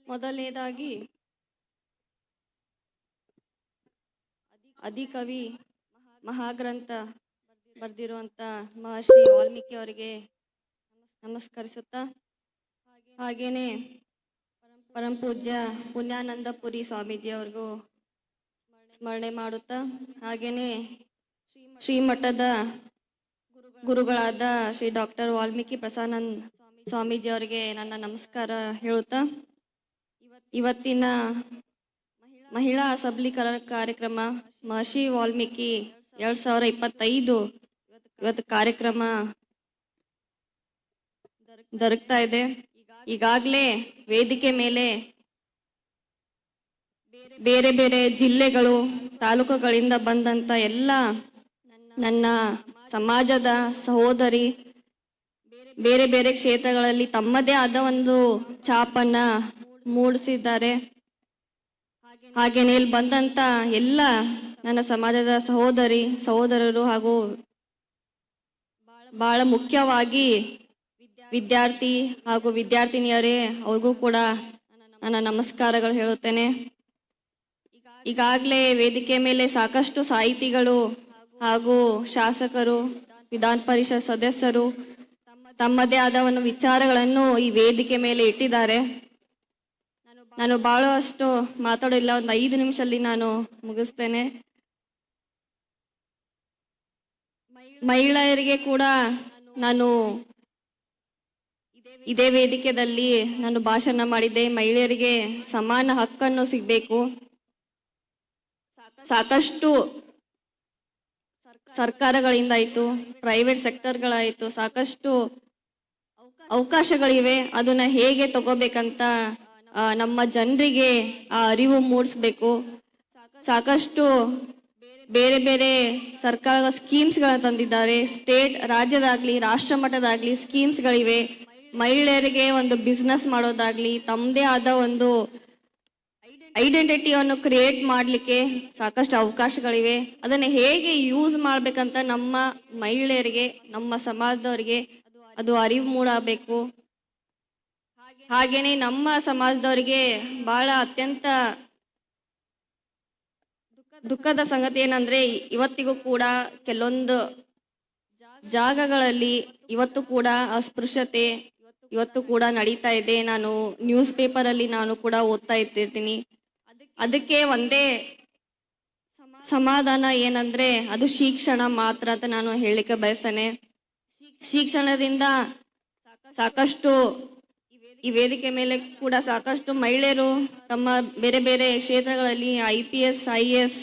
ಮೊದಲನೇದಾಗಿ ಆದಿಕವಿ ಮಹಾಗ್ರಂಥ ಬರೆದಿರುವಂಥ ಮಹರ್ಷಿ ವಾಲ್ಮೀಕಿ ಅವರಿಗೆ ನಮಸ್ಕರಿಸುತ್ತಾ, ಹಾಗೇನೆ ಪರಂ ಪೂಜ್ಯ ಪುಣ್ಯಾನಂದಪುರಿ ಸ್ವಾಮೀಜಿ ಅವ್ರಿಗೂ ಸ್ಮರಣೆ ಮಾಡುತ್ತಾ, ಹಾಗೇನೆ ಶ್ರೀಮಠದ ಗುರುಗಳಾದ ಶ್ರೀ ಡಾಕ್ಟರ್ ವಾಲ್ಮೀಕಿ ಪ್ರಸಾನಂದ್ ಸ್ವಾಮೀಜಿ ಅವರಿಗೆ ನನ್ನ ನಮಸ್ಕಾರ ಹೇಳುತ್ತಾ, ಇವತ್ತಿನ ಮಹಿಳಾ ಸಬಲೀಕರಣ ಕಾರ್ಯಕ್ರಮ ಮಹರ್ಷಿ ವಾಲ್ಮೀಕಿ 2025 ಇವತ್ತು ಕಾರ್ಯಕ್ರಮ ಜರುಗ್ತಾ ಇದೆ. ಈಗಾಗಲೇ ವೇದಿಕೆ ಮೇಲೆ ಬೇರೆ ಬೇರೆ ಜಿಲ್ಲೆಗಳು ತಾಲೂಕುಗಳಿಂದ ಬಂದಂತ ಎಲ್ಲ ನನ್ನ ಸಮಾಜದ ಸಹೋದರಿ ಬೇರೆ ಬೇರೆ ಕ್ಷೇತ್ರಗಳಲ್ಲಿ ತಮ್ಮದೇ ಆದ ಒಂದು ಛಾಪನ್ನ ಮೂಡಿಸಿದ್ದಾರೆ. ಹಾಗೇನೆ ಇಲ್ಲಿ ಬಂದಂತ ಎಲ್ಲ ನನ್ನ ಸಮಾಜದ ಸಹೋದರರು ಹಾಗೂ ಬಹಳ ಮುಖ್ಯವಾಗಿ ವಿದ್ಯಾರ್ಥಿ ಹಾಗೂ ವಿದ್ಯಾರ್ಥಿನಿಯರೇ, ಅವ್ರಿಗೂ ಕೂಡ ನನ್ನ ನಮಸ್ಕಾರಗಳು ಹೇಳುತ್ತೇನೆ. ಈಗಾಗಲೇ ವೇದಿಕೆ ಮೇಲೆ ಸಾಕಷ್ಟು ಸಾಹಿತಿಗಳು ಹಾಗೂ ಶಾಸಕರು, ವಿಧಾನ ಪರಿಷತ್ ಸದಸ್ಯರು ತಮ್ಮದೇ ಆದ ಒಂದು ವಿಚಾರಗಳನ್ನು ಈ ವೇದಿಕೆ ಮೇಲೆ ಇಟ್ಟಿದ್ದಾರೆ. ನಾನು ಬಹಳಷ್ಟು ಮಾತಾಡೋಲ್ಲ, ಒಂದು 5 ನಿಮಿಷದಲ್ಲಿ ನಾನು ಮುಗಿಸ್ತೇನೆ. ಮಹಿಳೆಯರಿಗೆ ಕೂಡ ನಾನು ಇದೇ ವೇದಿಕೆಯಲ್ಲಿ ನಾನು ಭಾಷಣ ಮಾಡಿದ್ದೆ. ಮಹಿಳೆಯರಿಗೆ ಸಮಾನ ಹಕ್ಕನ್ನು ಸಿಗಬೇಕು. ಸಾಕಷ್ಟು ಸರ್ಕಾರಗಳಿಂದ ಆಯ್ತು, ಪ್ರೈವೇಟ್ ಸೆಕ್ಟರ್ಗಳಾಯ್ತು, ಸಾಕಷ್ಟು ಅವಕಾಶಗಳಿವೆ. ಅದನ್ನ ಹೇಗೆ ತಗೋಬೇಕಂತ ನಮ್ಮ ಜನರಿಗೆ ಆ ಅರಿವು ಮೂಡಿಸ್ಬೇಕು. ಸಾಕಷ್ಟು ಬೇರೆ ಬೇರೆ ಸರ್ಕಾರ ಸ್ಕೀಮ್ಸ್ಗಳನ್ನ ತಂದಿದ್ದಾರೆ. ಸ್ಟೇಟ್, ರಾಜ್ಯದಾಗ್ಲಿ ರಾಷ್ಟ್ರ ಮಟ್ಟದಾಗ್ಲಿ ಸ್ಕೀಮ್ಸ್ಗಳಿವೆ. ಮಹಿಳೆಯರಿಗೆ ಒಂದು ಬಿಸ್ನೆಸ್ ಮಾಡೋದಾಗ್ಲಿ, ತಮ್ಮದೇ ಆದ ಒಂದು ಐಡೆಂಟಿಟಿಯನ್ನು ಕ್ರಿಯೇಟ್ ಮಾಡಲಿಕ್ಕೆ ಸಾಕಷ್ಟು ಅವಕಾಶಗಳಿವೆ. ಅದನ್ನು ಹೇಗೆ ಯೂಸ್ ಮಾಡ್ಬೇಕಂತ ನಮ್ಮ ಮಹಿಳೆಯರಿಗೆ, ನಮ್ಮ ಸಮಾಜದವರಿಗೆ ಅದು ಅರಿವು ಮೂಡಬೇಕು. ಹಾಗೇನೆ ನಮ್ಮ ಸಮಾಜದವರಿಗೆ ಬಹಳ ಅತ್ಯಂತ ದುಃಖದ ಸಂಗತಿ ಏನಂದ್ರೆ, ಇವತ್ತಿಗೂ ಕೂಡ ಕೆಲವೊಂದು ಜಾಗಗಳಲ್ಲಿ ಇವತ್ತು ಕೂಡ ಅಸ್ಪೃಶ್ಯತೆ ಇವತ್ತು ಕೂಡ ನಡೀತಾ ಇದೆ. ನಾನು ನ್ಯೂಸ್ ಪೇಪರ್ ಅಲ್ಲಿ ನಾನು ಕೂಡ ಓದ್ತಾ ಇರ್ತೀನಿ. ಅದಕ್ಕೆ ಒಂದೇ ಸಮಾಧಾನ ಏನಂದ್ರೆ ಅದು ಶಿಕ್ಷಣ ಮಾತ್ರ ಅಂತ ನಾನು ಹೇಳಲಿಕ್ಕೆ ಬಯಸ್ತೇನೆ. ಶಿಕ್ಷಣದಿಂದ ಸಾಕಷ್ಟು ಈ ವೇದಿಕೆ ಮೇಲೆ ಕೂಡ ಸಾಕಷ್ಟು ಮಹಿಳೆಯರು ತಮ್ಮ ಬೇರೆ ಬೇರೆ ಕ್ಷೇತ್ರಗಳಲ್ಲಿ IPS, IAS,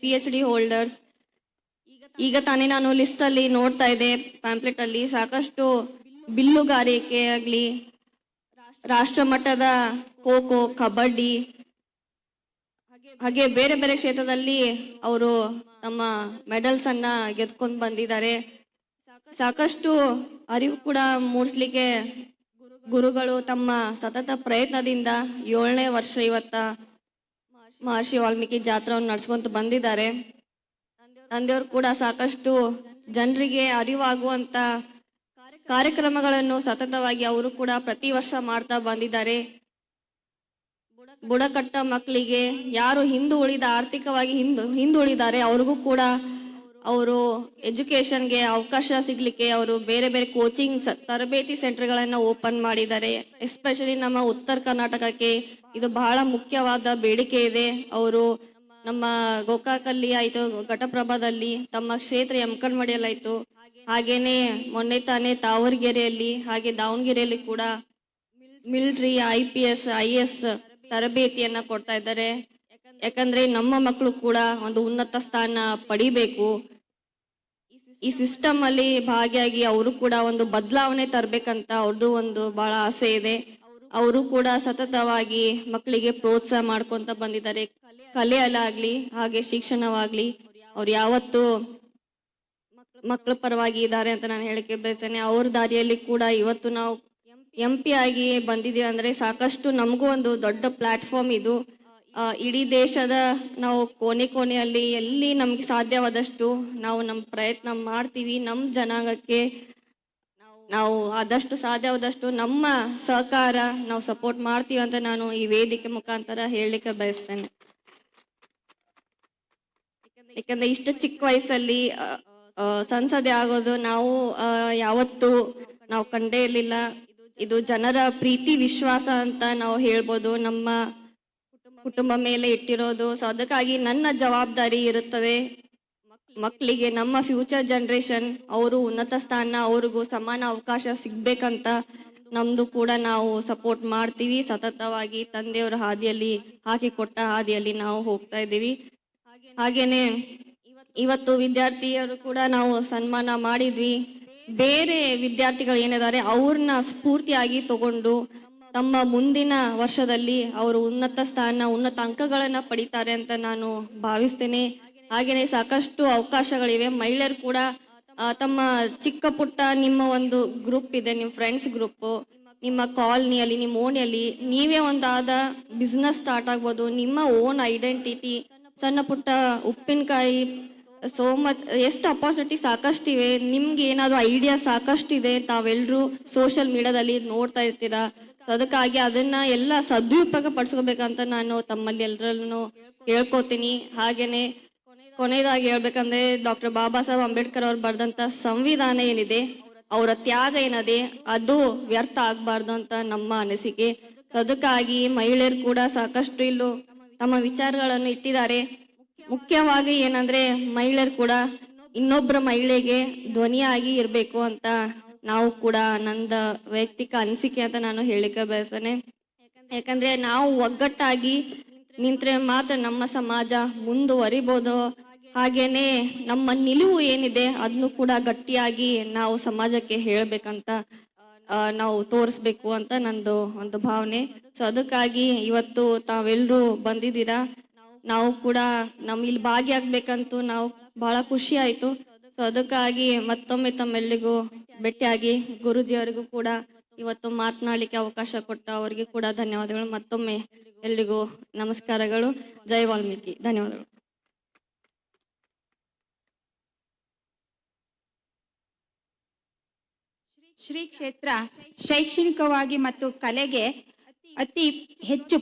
PhD ಹೋಲ್ಡರ್ಸ್. ಈಗ ತಾನೇ ನಾನು ಲಿಸ್ಟ್ ಅಲ್ಲಿ ನೋಡ್ತಾ ಇದ್ದೆ, ಪ್ಯಾಂಪ್ಲೆಟ್ ಅಲ್ಲಿ ಸಾಕಷ್ಟು ಬಿಲ್ಲುಗಾರಿಕೆ ಆಗ್ಲಿ, ರಾಷ್ಟ್ರ ಮಟ್ಟದ ಖೋ-ಖೋ, ಕಬಡ್ಡಿ, ಹಾಗೆ ಬೇರೆ ಬೇರೆ ಕ್ಷೇತ್ರದಲ್ಲಿ ಅವರು ತಮ್ಮ ಮೆಡಲ್ಸ್ ಅನ್ನ ಗೆದ್ಕೊಂಡು ಬಂದಿದ್ದಾರೆ. ಸಾಕಷ್ಟು ಅರಿವು ಕೂಡ ಮೂಡಿಸ್ಲಿಕ್ಕೆ ಗುರುಗಳು ತಮ್ಮ ಸತತ ಪ್ರಯತ್ನದಿಂದ 7ನೇ ವರ್ಷ ಇವತ್ತ ಮಹರ್ಷಿ ವಾಲ್ಮೀಕಿ ಜಾತ್ರೆಯನ್ನು ನಡೆಸ್ಕೊಂತ ಬಂದಿದ್ದಾರೆ. ತಂದೆಯವರು ಕೂಡ ಸಾಕಷ್ಟು ಜನರಿಗೆ ಅರಿವಾಗುವಂತ ಕಾರ್ಯಕ್ರಮಗಳನ್ನು ಸತತವಾಗಿ ಅವರು ಕೂಡ ಪ್ರತಿ ವರ್ಷ ಮಾಡ್ತಾ ಬಂದಿದ್ದಾರೆ. ಬುಡಕಟ್ಟ ಮಕ್ಕಳಿಗೆ, ಯಾರು ಆರ್ಥಿಕವಾಗಿ ಹಿಂದುಳಿದಾರೆ ಅವ್ರಿಗೂ ಕೂಡ ಅವರು ಎಜುಕೇಶನ್ಗೆ ಅವಕಾಶ ಸಿಗ್ಲಿಕ್ಕೆ ಅವರು ಬೇರೆ ಬೇರೆ ಕೋಚಿಂಗ್ ತರಬೇತಿ ಸೆಂಟರ್ಗಳನ್ನ ಓಪನ್ ಮಾಡಿದ್ದಾರೆ. ಎಸ್ಪೆಷಲಿ ನಮ್ಮ ಉತ್ತರ ಕರ್ನಾಟಕಕ್ಕೆ ಇದು ಬಹಳ ಮುಖ್ಯವಾದ ಬೇಡಿಕೆ ಇದೆ. ಅವರು ನಮ್ಮ ಗೋಕಾಕಲ್ಲಿ ಆಯ್ತು, ಘಟಪ್ರಭಾದಲ್ಲಿ, ತಮ್ಮ ಕ್ಷೇತ್ರ ಯಮಕನಮಡಿಯಲ್ಲಿ ಆಯ್ತು, ಹಾಗೇನೆ ಮೊನ್ನೆ ತಾನೇ ತಾವರಗೆರೆಯಲ್ಲಿ, ಹಾಗೆ ದಾವಣಗೆರೆಯಲ್ಲಿ ಕೂಡ ಮಿಲಿಟರಿ, IPS, IAS ತರಬೇತಿಯನ್ನ ಕೊಡ್ತಾ ಇದ್ದಾರೆ. ಯಾಕಂದ್ರೆ ನಮ್ಮ ಮಕ್ಕಳು ಕೂಡ ಒಂದು ಉನ್ನತ ಸ್ಥಾನ ಪಡಿಬೇಕು. ಈ ಸಿಸ್ಟಮ್ ಅಲ್ಲಿ ಭಾಗಿಯಾಗಿ ಅವರು ಕೂಡ ಒಂದು ಬದಲಾವಣೆ ತರಬೇಕಂತ ಅವ್ರದ್ದು ಒಂದು ಬಹಳ ಆಸೆ ಇದೆ. ಅವರು ಕೂಡ ಸತತವಾಗಿ ಮಕ್ಕಳಿಗೆ ಪ್ರೋತ್ಸಾಹ ಮಾಡ್ಕೊಂತ ಬಂದಿದ್ದಾರೆ. ಕಲೆಯಲ್ಲಾಗ್ಲಿ ಹಾಗೆ ಶಿಕ್ಷಣವಾಗ್ಲಿ ಅವ್ರು ಯಾವತ್ತು ಮಕ್ಕಳ ಪರವಾಗಿ ಇದ್ದಾರೆ ಅಂತ ನಾನು ಹೇಳಿಕೆ ಬಯಸ್ತೇನೆ. ಅವ್ರ ದಾರಿಯಲ್ಲಿ ಕೂಡ ಇವತ್ತು ನಾವು MP ಆಗಿ ಬಂದಿದ್ದೀವಿ ಅಂದ್ರೆ ಸಾಕಷ್ಟು ನಮಗೂ ಒಂದು ದೊಡ್ಡ ಪ್ಲಾಟ್ಫಾರ್ಮ್ ಇದು. ಇಡೀ ದೇಶದ ನಾವು ಕೋಣೆಯಲ್ಲಿ ಎಲ್ಲಿ ನಮ್ಗೆ ಸಾಧ್ಯವಾದಷ್ಟು ನಾವು ನಮ್ಮ ಪ್ರಯತ್ನ ಮಾಡ್ತೀವಿ. ನಮ್ಮ ಜನಾಂಗಕ್ಕೆ ನಾವು ಆದಷ್ಟು ಸಾಧ್ಯವಾದಷ್ಟು ನಮ್ಮ ಸಹಕಾರ ನಾವು ಸಪೋರ್ಟ್ ಮಾಡ್ತೀವಿ ಅಂತ ನಾನು ಈ ವೇದಿಕೆ ಮುಖಾಂತರ ಹೇಳಲಿಕ್ಕೆ ಬಯಸ್ತೇನೆ. ಯಾಕಂದ್ರೆ ಇಷ್ಟು ಚಿಕ್ಕ ವಯಸ್ಸಲ್ಲಿ ಸಂಸದೆ ಆಗೋದು ನಾವು ಯಾವತ್ತು ನಾವು ಕಂಡೇ ಇರಲಿಲ್ಲ. ಇದು ಜನರ ಪ್ರೀತಿ ವಿಶ್ವಾಸ ಅಂತ ನಾವು ಹೇಳ್ಬೋದು, ನಮ್ಮ ಕುಟುಂಬ ಮೇಲೆ ಇಟ್ಟಿರೋದು. ಸೊ ಅದಕ್ಕಾಗಿ ನನ್ನ ಜವಾಬ್ದಾರಿ ಇರುತ್ತದೆ ಮಕ್ಕಳಿಗೆ, ನಮ್ಮ ಫ್ಯೂಚರ್ ಜನರೇಷನ್ ಅವರು ಉನ್ನತ ಸ್ಥಾನ, ಅವ್ರಿಗೂ ಸಮಾನ ಅವಕಾಶ ಸಿಗ್ಬೇಕಂತ ನಮ್ದು ಕೂಡ ನಾವು ಸಪೋರ್ಟ್ ಮಾಡ್ತೀವಿ. ಸತತವಾಗಿ ತಂದೆಯವರ ಹಾದಿಯಲ್ಲಿ ಹಾಕಿಕೊಟ್ಟ ಹಾದಿಯಲ್ಲಿ ನಾವು ಹೋಗ್ತಾ ಇದ್ದೀವಿ. ಹಾಗೇನೆ ಇವತ್ತು ವಿದ್ಯಾರ್ಥಿಯರು ಕೂಡ ನಾವು ಸನ್ಮಾನ ಮಾಡಿದ್ವಿ. ಬೇರೆ ವಿದ್ಯಾರ್ಥಿಗಳು ಏನಿದ್ದಾರೆ ಅವ್ರನ್ನ ಸ್ಫೂರ್ತಿಯಾಗಿ ತಗೊಂಡು ತಮ್ಮ ಮುಂದಿನ ವರ್ಷದಲ್ಲಿ ಅವರು ಉನ್ನತ ಸ್ಥಾನ, ಉನ್ನತ ಅಂಕಗಳನ್ನ ಪಡಿತಾರೆ ಅಂತ ನಾನು ಭಾವಿಸ್ತೇನೆ. ಹಾಗೇನೆ ಸಾಕಷ್ಟು ಅವಕಾಶಗಳಿವೆ. ಮಹಿಳೆಯರು ಕೂಡ ತಮ್ಮ ಚಿಕ್ಕ ಪುಟ್ಟ ನಿಮ್ಮ ಒಂದು ಗ್ರೂಪ್ ಇದೆ, ನಿಮ್ಮ ಫ್ರೆಂಡ್ಸ್ ಗ್ರೂಪ್, ನಿಮ್ಮ ಕಾಲನಿಯಲ್ಲಿ, ನಿಮ್ಮ ಓಣಿಯಲ್ಲಿ ನೀವೇ ಒಂದಾದ ಬಿಸ್ನೆಸ್ ಸ್ಟಾರ್ಟ್ ಆಗ್ಬೋದು. ನಿಮ್ಮ ಓನ್ ಐಡೆಂಟಿಟಿ, ಸಣ್ಣ ಪುಟ್ಟ ಉಪ್ಪಿನಕಾಯಿ, ಸೋ ಮಚ್, ಎಷ್ಟು ಅಪಾರ್ಚುನಿಟಿ ಸಾಕಷ್ಟಿವೆ. ನಿಮ್ಗೆ ಏನಾದ್ರು ಐಡಿಯಾ ಸಾಕಷ್ಟಿದೆ, ತಾವೆಲ್ಲರೂ ಸೋಷಿಯಲ್ ಮೀಡಿಯಾದಲ್ಲಿ ನೋಡ್ತಾ ಇರ್ತೀರಾ. ಅದಕ್ಕಾಗಿ ಅದನ್ನ ಎಲ್ಲ ಸದುಪಯೋಗ ಪಡಿಸ್ಕೋಬೇಕಂತ ನಾನು ತಮ್ಮಲ್ಲಿ ಎಲ್ಲರನ್ನು ಹೇಳ್ಕೊತೀನಿ. ಹಾಗೇನೆ ಕೊನೆಯದಾಗಿ ಹೇಳ್ಬೇಕಂದ್ರೆ ಡಾಕ್ಟರ್ ಬಾಬಾ ಸಾಹೇಬ್ ಅಂಬೇಡ್ಕರ್ ಅವ್ರು ಬರೆದಂತ ಸಂವಿಧಾನ ಏನಿದೆ, ಅವರ ತ್ಯಾಗ ಏನಿದೆ ಅದು ವ್ಯರ್ಥ ಆಗ್ಬಾರ್ದು ಅಂತ ನಮ್ಮ ಅನಿಸಿಕೆ. ಅದಕ್ಕಾಗಿ ಮಹಿಳೆಯರು ಕೂಡ ಸಾಕಷ್ಟು ಇಲ್ಲೂ ತಮ್ಮ ವಿಚಾರಗಳನ್ನು ಇಟ್ಟಿದ್ದಾರೆ. ಮುಖ್ಯವಾಗಿ ಏನಂದ್ರೆ ಮಹಿಳೆಯರು ಕೂಡ ಇನ್ನೊಬ್ಬರ ಮಹಿಳೆಗೆ ಧ್ವನಿಯಾಗಿ ಇರಬೇಕು ಅಂತ ನಾವು ಕೂಡ ನಂದ ವೈಯಕ್ತಿಕ ಅನಿಸಿಕೆ ಅಂತ ನಾನು ಹೇಳಿಕೆ ಬಯಸ್ತೇನೆ. ಯಾಕಂದ್ರೆ ನಾವು ಒಗ್ಗಟ್ಟಾಗಿ ನಿಂತ್ರೆ ಮಾತ್ರ ನಮ್ಮ ಸಮಾಜ ಮುಂದುವರಿಬೋದು. ಹಾಗೇನೆ ನಮ್ಮ ನಿಲುವು ಏನಿದೆ ಅದನ್ನು ಕೂಡ ಗಟ್ಟಿಯಾಗಿ ನಾವು ಸಮಾಜಕ್ಕೆ ಹೇಳ್ಬೇಕಂತ ನಾವು ತೋರಿಸ್ಬೇಕು ಅಂತ ನಂದು ಒಂದು ಭಾವನೆ. ಸೊ ಅದಕ್ಕಾಗಿ ಇವತ್ತು ತಾವೆಲ್ಲರೂ ಬಂದಿದ್ದೀರಾ. ನಾವು ಕೂಡ ಇಲ್ಲಿ ಭಾಗಿಯಾಗ್ಬೇಕಂತೂ ನಾವು ಬಹಳ ಖುಷಿ ಆಯ್ತು. ಸೊ ಅದಕ್ಕಾಗಿ ಮತ್ತೊಮ್ಮೆ ತಮ್ಮೆಲ್ಲರಿಗೂ ಭೇಟಿಯಾಗಿ ಗುರುಜಿಯವರಿಗೂ ಕೂಡ ಇವತ್ತು ಮಾತನಾಡಲಿಕ್ಕೆ ಅವಕಾಶ ಕೊಟ್ಟ ಅವರಿಗೆ ಕೂಡ ಧನ್ಯವಾದಗಳು. ಮತ್ತೊಮ್ಮೆ ಎಲ್ರಿಗೂ ನಮಸ್ಕಾರಗಳು. ಜೈ ವಾಲ್ಮೀಕಿ. ಧನ್ಯವಾದಗಳು. ಶ್ರೀ ಕ್ಷೇತ್ರ ಶೈಕ್ಷಣಿಕವಾಗಿ ಮತ್ತು ಕಲೆಗೆ ಅತಿ ಹೆಚ್ಚು